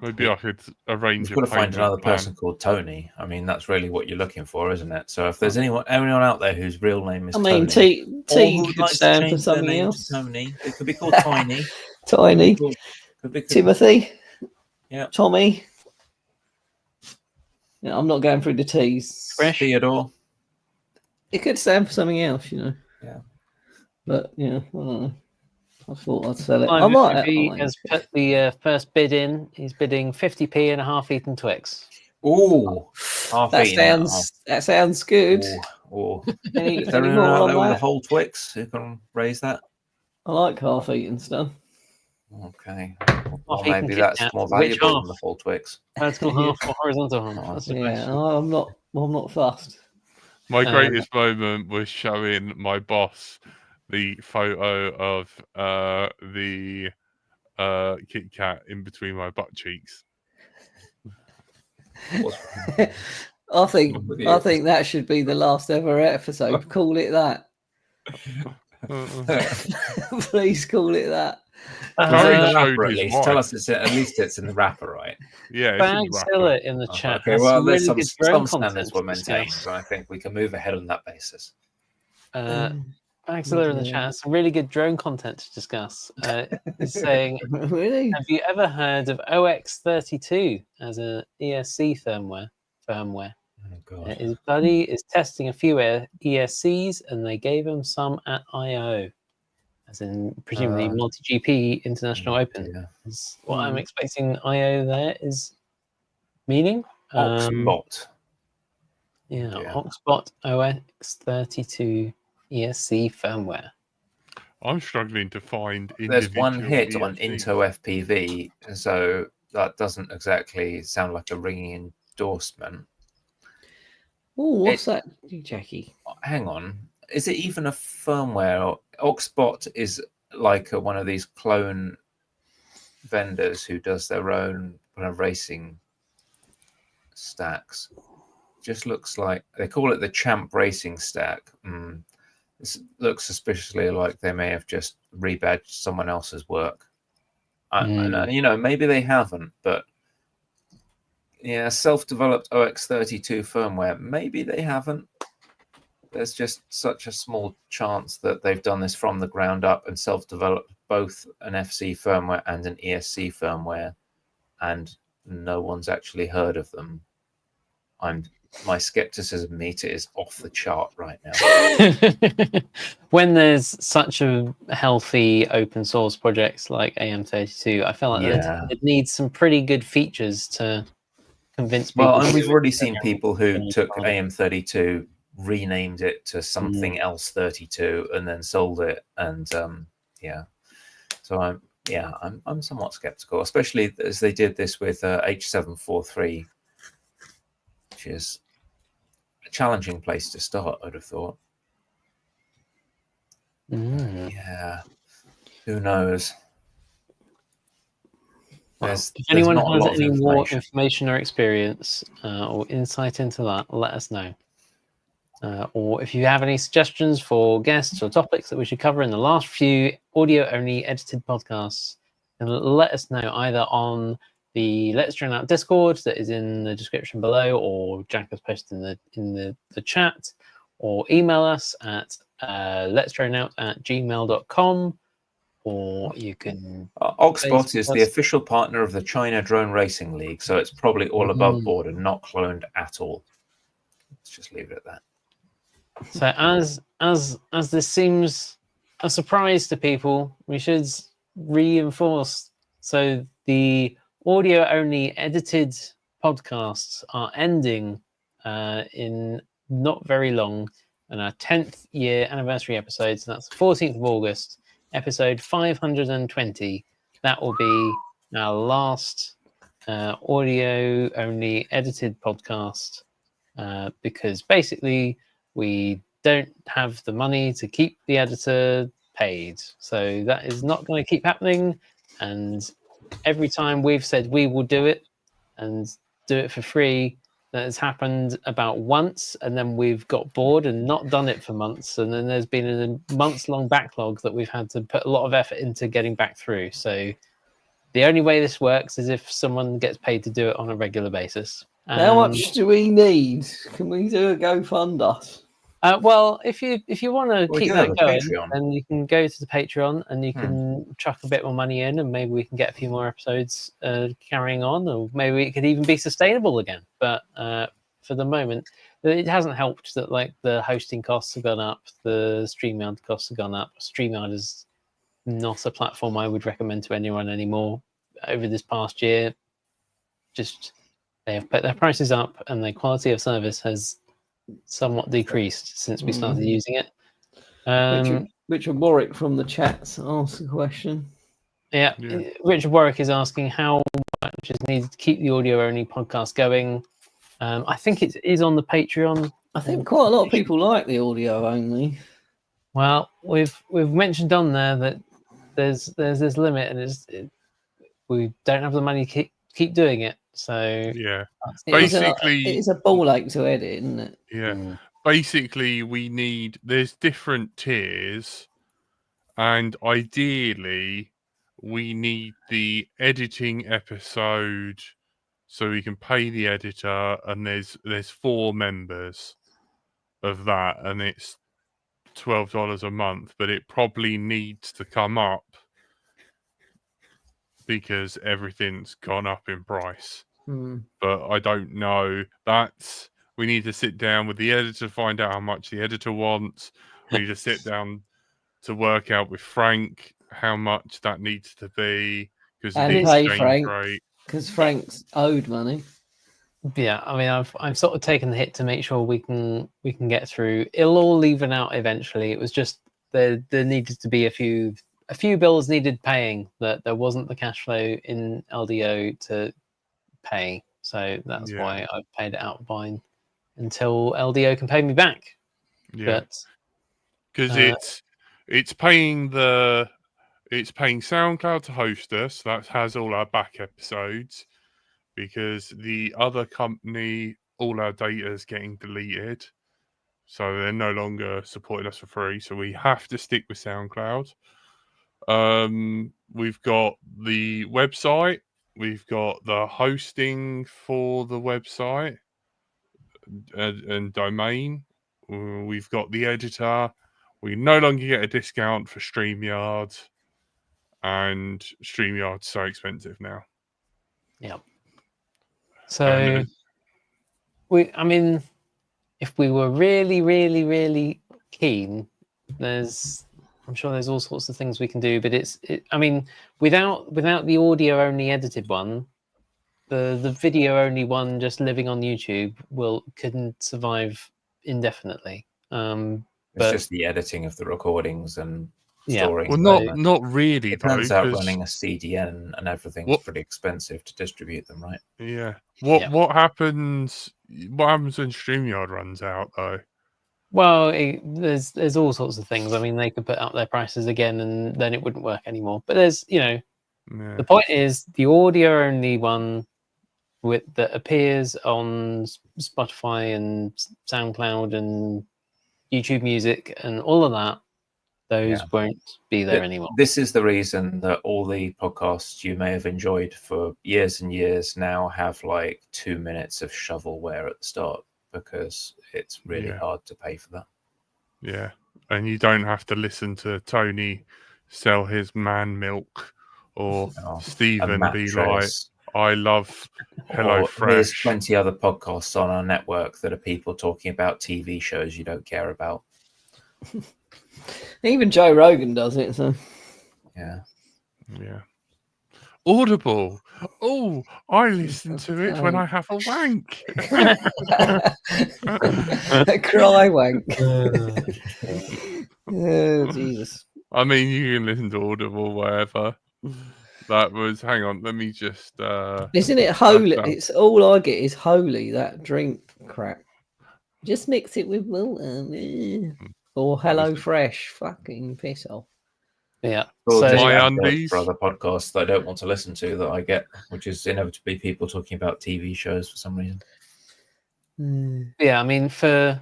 maybe I could arrange You've got to find another person called Tony. I mean, that's really what you're looking for, isn't it? So if there's anyone out there whose real name is I mean, Tony, T or who would could like to stand for change their something name to else. Tony. It could be called Tiny. Tiny. Could be Timothy. Yeah. Tommy. I'm not going through the T's. Fresh. Theodore. It could stand for something else, Yeah. But I don't know. I thought I'd sell it. I Clive might. FOB has put the first bid in. He's bidding 50p and a half-eaten Twix. Ooh, That sounds good. Ooh. Any, Is there any anyone more out on there with a that? whole Twix who can raise that? I like half-eaten stuff. Okay. Well, maybe Kit that's Kat. more Which valuable half? than the full Twix. Vertical half or horizontal half? Oh, That's the Yeah, question. I'm not fussed. My greatest moment was showing my boss the photo of the Kit Kat in between my butt cheeks. I think that should be the last ever episode. Call it that. Please call it that. Curry the showed wrapper, at his least. wife. Tell us at least it's in the wrapper, right? Yeah, it's in the wrapper. Bagzilla in the chat. Okay, has well, some there's really good drone some content standards to were maintained, discuss. so I think we can move ahead on that basis. Bagzilla in the chat has some really good drone content to discuss. He's saying, Really? have you ever heard of OX32 as an ESC firmware? Oh, God. His buddy is testing a few ESCs, and they gave him some at I/O, as in presumably MultiGP International Open. Yeah. Is what I'm expecting I/O there is meaning. Oxbot. Yeah, Yeah. Oxbot OX32 ESC firmware. I'm struggling to find There's one individual hit on ESCs. Into FPV, so that doesn't exactly sound like a ringing endorsement. Oh, what's that, Jackie? Hang on. Is it even a firmware? Oxbot is like one of these clone vendors who does their own kind of racing stacks. Just looks like they call it the Champ Racing Stack. This looks suspiciously like they may have just rebadged someone else's work. And, maybe they haven't, but yeah, self-developed OX32 firmware. Maybe they haven't. There's just such a small chance that they've done this from the ground up and self-developed both an FC firmware and an ESC firmware, and no one's actually heard of them. My skepticism meter is off the chart right now. When there's such a healthy open source projects like AM32, I feel like it needs some pretty good features to convince people. Well, and we've already seen people who took AM32, renamed it to something else 32, and then sold it. And so I'm somewhat skeptical, especially as they did this with H743, which is a challenging place to start, I'd have thought. Yeah, who knows? If anyone has any more information or experience or insight into that, let us know. Or if you have any suggestions for guests or topics that we should cover in the last few audio-only edited podcasts, then let us know either on the Let's Drone Out Discord that is in the description below, or Jack has posted in the chat, or email us at letsdroneout@gmail.com, or you can... Oxbot is the official partner of the China Drone Racing League, so it's probably all above board and not cloned at all. Let's just leave it at that. So as this seems a surprise to people, we should reinforce. So the audio-only edited podcasts are ending in not very long, and our 10th year anniversary episode, so that's the 14th of August, episode 520. That will be our last audio-only edited podcast, because basically we don't have the money to keep the editor paid. So that is not going to keep happening. And every time we've said we will do it and do it for free, that has happened about once, and then we've got bored and not done it for months. And then there's been a months-long backlog that we've had to put a lot of effort into getting back through. So the only way this works is if someone gets paid to do it on a regular basis. How much do we need? Can we do a GoFund? Well, if you want to keep that going, Patreon. then you can go to the Patreon and you can chuck a bit more money in, and maybe we can get a few more episodes carrying on, or maybe it could even be sustainable again. But for the moment, it hasn't helped that like the hosting costs have gone up, the StreamYard costs have gone up. StreamYard is not a platform I would recommend to anyone anymore. Over this past year, just they have put their prices up, and the quality of service has somewhat decreased since we started using it. Richard Warwick from the chats asked a question. Yeah, Richard Warwick is asking how much is needed to keep the audio-only podcast going. I think it is on the Patreon. I think quite a lot of people like the audio only. Well, we've mentioned on there that there's this limit, and we don't have the money to keep doing it. So Yeah. Basically, it is a ball ache to edit, isn't it? Yeah. Basically, there's different tiers, and ideally, we need the editing episode so we can pay the editor, and there's 4 members of that, and it's $12 a month, but it probably needs to come up because everything's gone up in price. But I don't know. We need to sit down with the editor, find out how much the editor wants. We need to sit down to work out with Frank how much that needs to be, because And the pay exchange Frank, rate. because Frank's owed money. Yeah, I mean, I've sort of taken the hit to make sure we can get through. It'll all even out eventually. It was just there needed to be a few bills needed paying that there wasn't the cash flow in LDO to pay. So that's why I've paid it out fine until LDO can pay me back. Yeah, because it's paying SoundCloud to host us. That has all our back episodes. Because the other company, all our data is getting deleted. So they're no longer supporting us for free. So we have to stick with SoundCloud. We've got the website. We've got the hosting for the website and domain. We've got the editor. We no longer get a discount for StreamYard. And StreamYard's so expensive now. Yeah. So, I mean, if we were really, really, really keen, I'm sure there's all sorts of things we can do. But I mean, without the audio only edited one, the video only one just living on YouTube couldn't survive indefinitely. It's but just the editing of the recordings and Yeah. storing. Well, them. not really. It though, turns out 'cause- running a CDN and everything's What- pretty expensive to distribute them, right? Yeah. Yeah. What happens? What happens when StreamYard runs out, though? Well, there's all sorts of things. I mean, they could put up their prices again, and then it wouldn't work anymore. But Yeah. the point is the audio only one that appears on Spotify and SoundCloud and YouTube Music and all of that. Those won't be there anymore. This is the reason that all the podcasts you may have enjoyed for years and years now have like 2 minutes of shovelware at the start, because it's really hard to pay for that. Yeah. And you don't have to listen to Tony sell his man milk or Stephen be like, I love There's HelloFresh. 20 other podcasts on our network that are people talking about TV shows you don't care about. Even Joe Rogan does it. So Yeah. Yeah. Audible. Oh, I listen to it when I have a wank. cry wank. Oh Jesus! I mean, you can listen to Audible wherever. That was. Hang on. Let me just. Isn't it holy? It's all I get is holy. That drink crap. Just mix it with water. Or HelloFresh. Fucking piss off. Yeah. Well, So just My add undies. for other podcasts that I don't want to listen to that I get, which is inevitably people talking about TV shows for some reason. yeah, I mean, I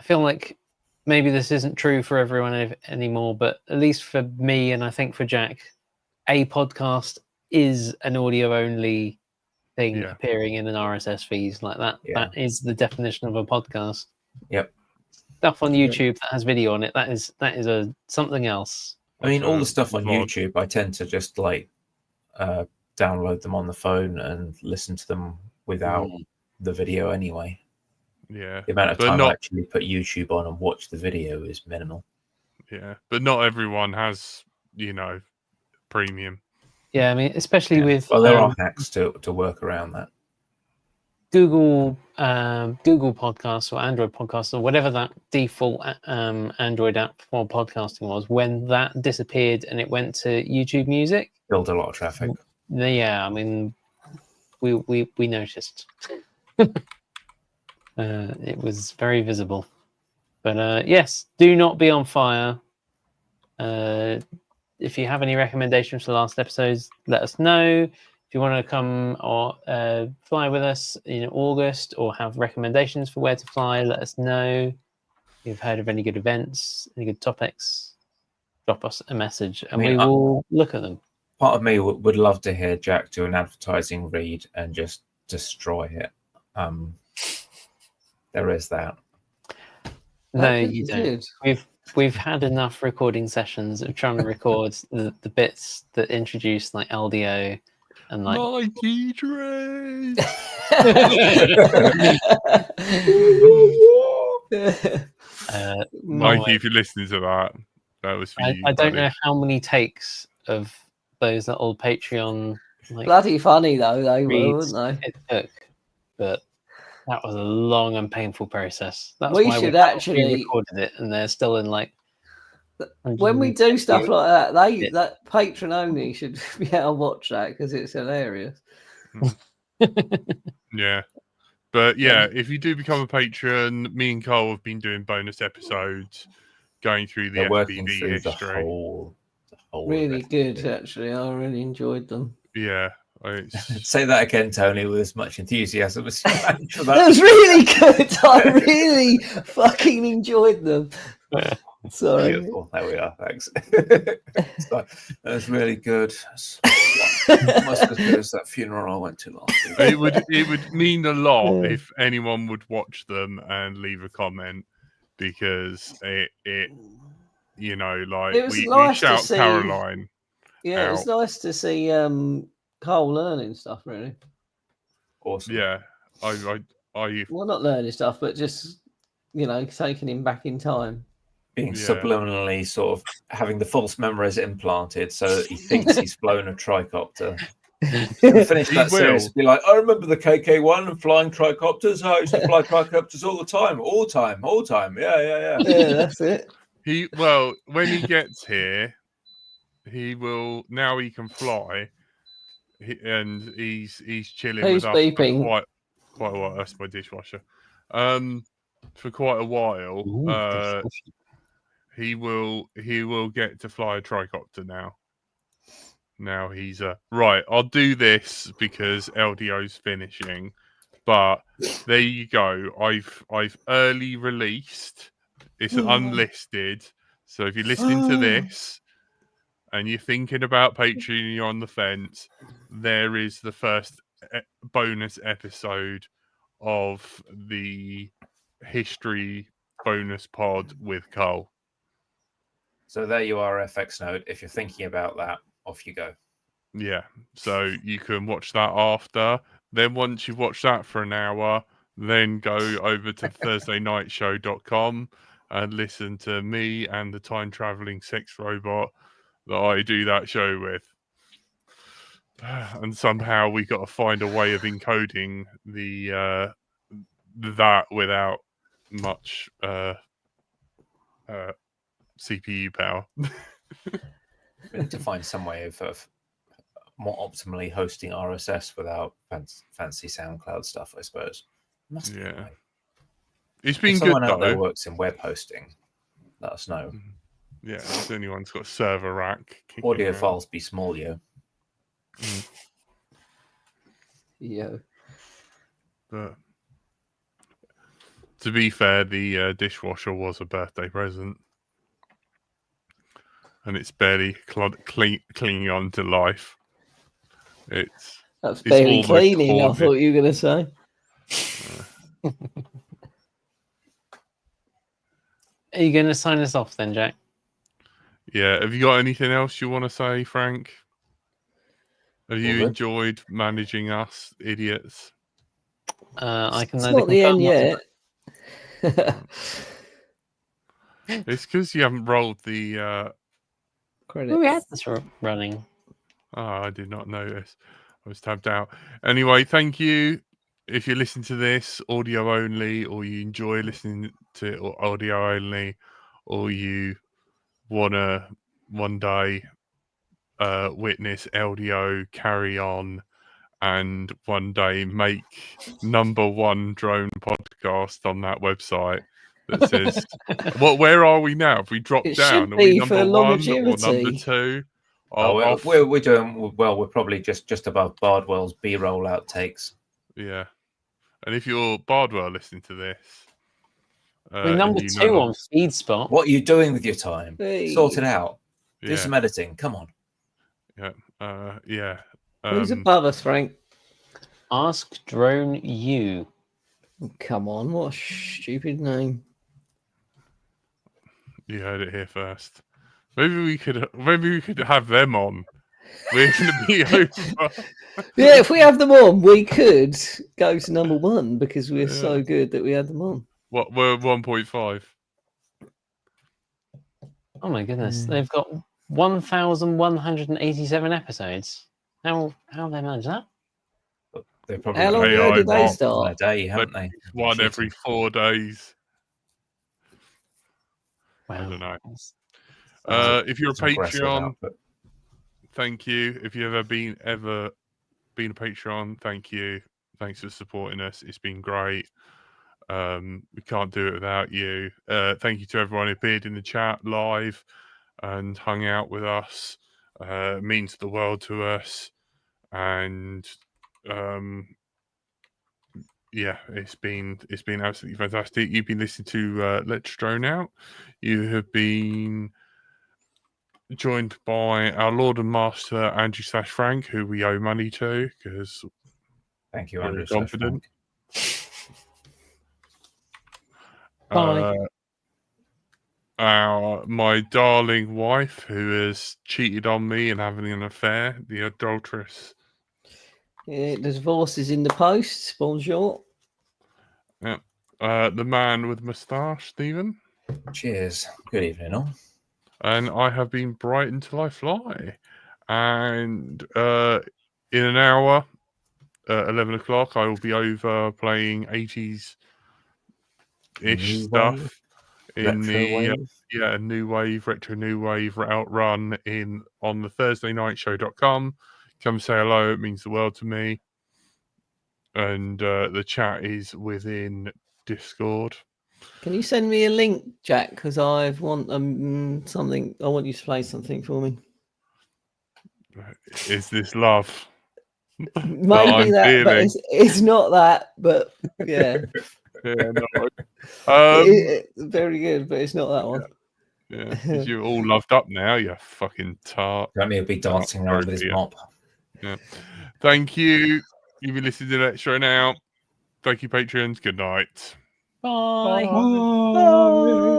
feel like maybe this isn't true for everyone anymore, but at least for me and I think for Jack, a podcast is an audio only thing appearing in an RSS feed like that. Yeah. That is the definition of a podcast. Yep. Stuff on YouTube that has video on it, that is something else. I mean, all the stuff on vlog. YouTube, I tend to just like download them on the phone and listen to them without the video anyway. Yeah, The amount of but time I not actually put YouTube on and watch the video is minimal. yeah, but not everyone has premium. Yeah, I mean, especially Yeah. with Well, there are hacks to work around that. Google Podcasts or Android Podcasts or whatever that default Android app for podcasting was. When that disappeared and it went to YouTube Music, Build a lot of traffic. yeah, I mean, we noticed. It was very visible. But yes, do not be on fire. If you have any recommendations for the last episodes, let us know. If you want to come or fly with us in August or have recommendations for where to fly, let us know. If you've heard of any good events, any good topics, drop us a message and we will look at them. Part of me would love to hear Jack do an advertising read and just destroy it. There is that. No, you don't. We've had enough recording sessions of trying to record the bits that introduce like LDO and like Mikey Dre. Mikey, if you're listening to that was for you. I don't know how many takes of those little Patreon bloody funny though they were, reads weren't they? it took, but that was a long and painful process. That's We why should we actually recorded it, and they're still in like. When we do stuff like that, that patron only should be able to watch that because it's hilarious. Yeah, but yeah, if you do become a patron, me and Cole have been doing bonus episodes, going through the They're working FBV through history. the whole Really good, actually. I really enjoyed them. Yeah. Say that again, Tony, with as much enthusiasm as you can for That that. was really good. I really fucking enjoyed them. Sorry. Beautiful. There we are. Thanks. So, that was really good. Almost as good as that funeral I went to last week. It would mean a lot if anyone would watch them and leave a comment, because it you know, like we shout Caroline. Yeah, it was nice to see Cole learning stuff, really. Awesome. Yeah. Well, not learning stuff, but just, you know, taking him back in time. Being subliminally sort of having the false memories implanted so that he thinks he's flown a tricopter. Finish that series, be like, I remember the KK-1 and flying tricopters. I used to fly tricopters all the time. All time. Yeah. Yeah, that's it. When he gets here, he can fly, and he's chilling with us beeping? for quite a while. That's my dishwasher. For quite a while. He will get to fly a tricopter now. Now he's right. I'll do this because LDO's finishing, but there you go. I've early released. It's unlisted. So if you're listening to this and you're thinking about Patreon and you're on the fence, there is the first bonus episode of the history bonus pod with Cole. So there you are, FX Node. If you're thinking about that, off you go. Yeah, so you can watch that after. Then once you've watched that for an hour, then go over to ThursdayNightShow.com and listen to me and the time-traveling sex robot that I do that show with. And somehow we got to find a way of encoding that without much CPU power. We need to find some way of more optimally hosting RSS without fancy SoundCloud stuff, I suppose. Yeah. It's been good, though. That works in web hosting. Let us know. Yeah, if anyone's got a server rack. Audio files be small, yo. Yo. But to be fair, the dishwasher was a birthday present. And it's barely clinging on to life. That's barely cleaning, I thought you were going to say. Are you going to sign us off then, Jack? Yeah. Have you got anything else you want to say, Frank? Have you enjoyed managing us idiots? I can. It's not the end yet. It's because you haven't rolled the. Credits. We had this running. Oh, I did not notice. I was tabbed out. Anyway, thank you. If you listen to this audio only, or you enjoy listening to it audio only, or you wanna one day witness LDO carry on, and one day make #1 drone podcast on that website that says, "What? Where are we now? Have we dropped It down? should Are we be for #1 or #2?" longevity. We're doing well. We're probably just above Bardwell's B-roll outtakes. Yeah. And if you're Bardwell listening to this, We're and number you 2 know- on FeedSpot. What are you doing with your time? Hey. Sort it out. Do yeah, some editing. Come on. yeah. Who's above us, Frank? Ask Drone U. Oh, come on, what a stupid name. You heard it here first. Maybe we could have them on. We're going to be over. Yeah, if we have them on, we could go to #1 because we're so Yeah. good that we had them on. What? We're 1.5. Oh my goodness, they've got 1,187 episodes. How have they managed that? They're probably How long Hey, ago I did they want a start? day, haven't they? One every 4 days. Wow. I don't know. That's- If you're a Some aggressive Patreon, output. thank you. If you've ever been a Patreon, thank you. Thanks for supporting us. It's been great. We can't do it without you. Thank you to everyone who appeared in the chat live and hung out with us. It means the world to us. And yeah, it's been absolutely fantastic. You've been listening to Let's Drone Out. You have been joined by our Lord and Master Andrew / Frank, who we owe money to because Thank you, we're Andrew. confident. Bye. My darling wife, who has cheated on me and having an affair, the adulteress. Yeah, the divorce is in the post. Bonjour. The man with moustache, Stephen. Cheers. Good evening, all. And I have been bright until I fly. And in an hour, 11 o'clock, I will be over playing 80s ish New stuff wave, in retro the wave. new wave, retro new wave outrun on the thursdaynightshow.com. Come say hello, it means the world to me. And the chat is within Discord. Can you send me a link, Jack? Because I want something. I want you to play something for me. Is this love? Maybe I'm that, but feeling. it's not that. But yeah, Yeah, no. very good. But it's not that one. Yeah, 'cause you're all loved up now, you fucking tart. Jeremy will be dancing around with his Yeah. mop. Yeah. Thank you. You've been listening to that show now. Thank you, patrons. Good night. Bye. Bye.